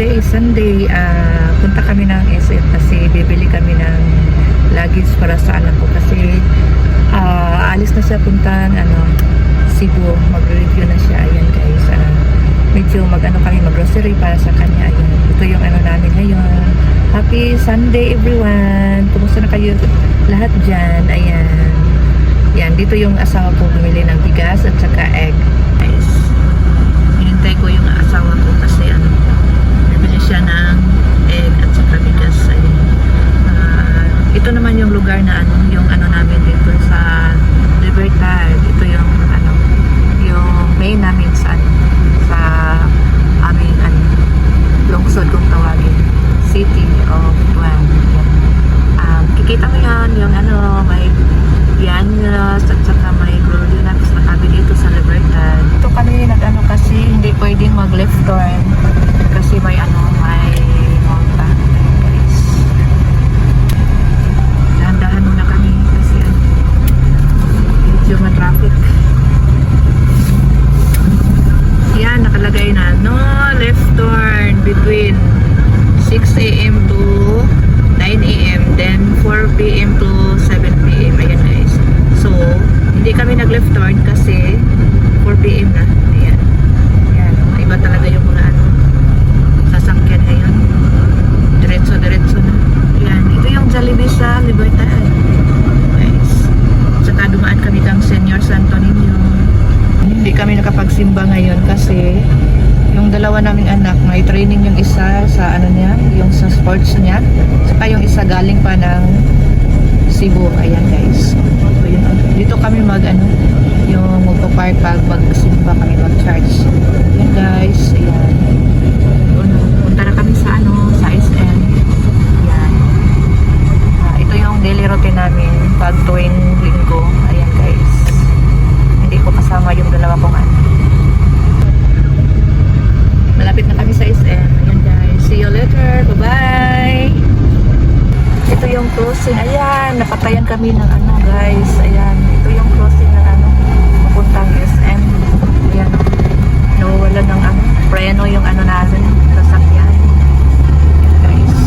today is Sunday. Punta kami ng SM kasi bibili kami ng luggage para sa anak ko kasi alis na siya puntang Cebu. Mag-review na siya. Ayan guys. Medyo kami mag-grocery para sa kanya. Ayan. Ito yung namin ngayon. Happy Sunday everyone. Kumusta na kayo lahat dyan? Ayan. Yan. Dito yung asawa ko bumili ng bigas at saka egg. Guys. Hinintay ko yung asawa ko kasi bibili siya ng egg at saka bigas. Ayan. Ito naman yung lugar na yung namin dito sa Libertad. Ito yung yung main namin sa aming lungsod kung tawagin, City of Buwan. Kikita mo yan yung may Llanos at saka may Gloria na kami dito sa Libertad. Ito kami kasi hindi pwedeng mag left turn kasi may may multa. Guys, dahan-dahan muna kami kasi medyo ma-traffic. Yan, nakalagay na no left turn between 6 AM to 9 AM then 4 PM to 7 PM. Ayan guys, so hindi kami nag left turn kasi 4 PM na. Ayan, ayan, iba talaga yung mga sasakyan ngayon, diretso na. Ayan, ito yung Jollibee sa Libertad guys. Tsaka dumaan kami ng Senior Santo Niño. Hindi kami nakapagsimba ngayon kasi yung dalawa naming anak, may training yung isa sa niya, yung sa sports niya, saka yung isa galing pa ng Cebu. Ayan guys. So, yun, dito kami yung magpa-park pag magsimba kami, mag-charge. Ayan guys. Ayan. Punta na kami sa sa SM. Ayan. Ito yung daily routine namin pag tuwing linggo. Ayan guys. Hindi ko kasama yung dalawa kong malapit na kami sa SM. Ayan guys. See you later. Bye-bye. Ito yung closing. Ayan. Napatayan kami ng guys. Ayan. Ito yung closing ng mapuntang SM. Ayan. Nawawala ng preno yung namin. Sasakyan. Ayan guys.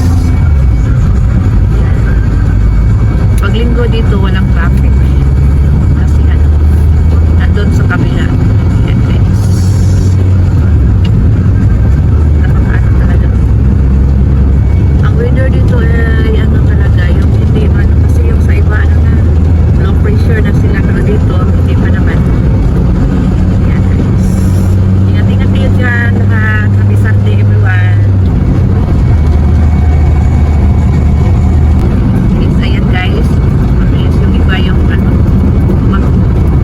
Ayan. Pag linggo dito, walang traffic. Kasi nandun sa kabila. Ayan guys. Talaga. Ang weather dito ay talaga yung hindi man kasi yung sa iba low pressure na sila pero dito hindi pa naman. Ayan guys. Ingat-ingat kayo dyan lahat. Happy Sunday everyone. Yes, ayan guys. Mabilis yung iba yung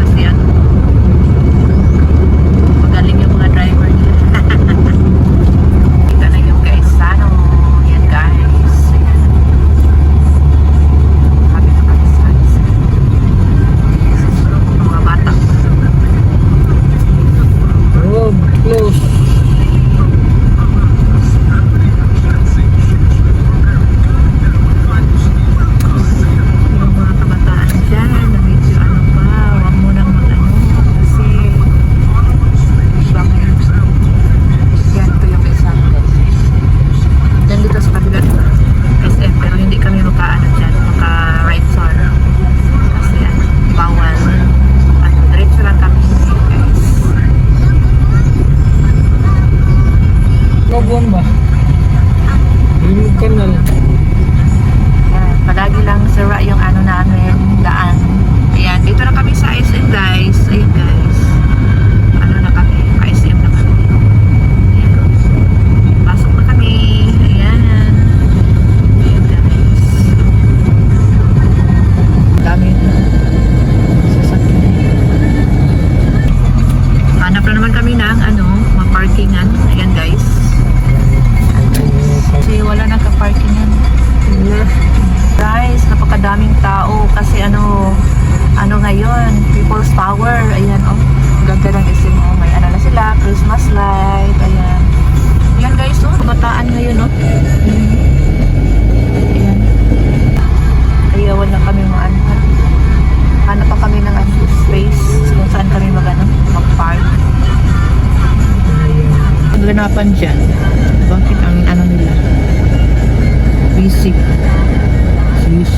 kasi magaling yung mga driver nila. Kita na yung guys yan guys. Ayan. Kapit na kami sa mga bata. Road close. Yung mga kabataan dyan na medyo wag mo nang kasi ibang yan, ito yung isa then dito sa kabila SM pero hindi kami dyan right turn kasi bawal diretso lang kami guys. Mabuang ba? Yung kanal. Yan, palagi lang sira yung namin daan. Ayan, dito na kami sa SM guys. Ayan guys, na kami, pa-SM na kami. Ayan, pasok na kami. Ayan, ayan guys, dami sasakyan. Hanap na naman kami ng maparkingan. Ayan guys, kasi wala nang kaparkingan. Guys, napakadaming tao kasi ngayon, People's Power. Ayan ganda ng SM. May na sila, Christmas light. Ayan. Ayan guys, kabataan ngayon ayan. Ayawan na kami hanap pa kami ng space kung saan kami mag-park. Ganapan dyan. Bakit ang Sexy. Sis.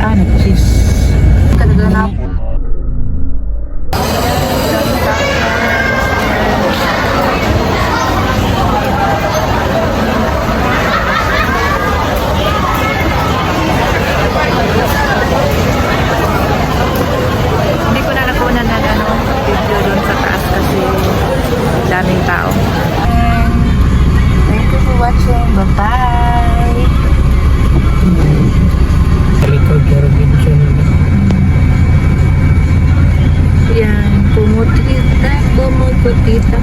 Ah, nag-cheese. Talaga na. Hindi ko na nakunan na video doon sa taas kasi daming tao. And thank you for watching. Bye-bye! Likod pero din siya na. Yan, pumutita, pumutita.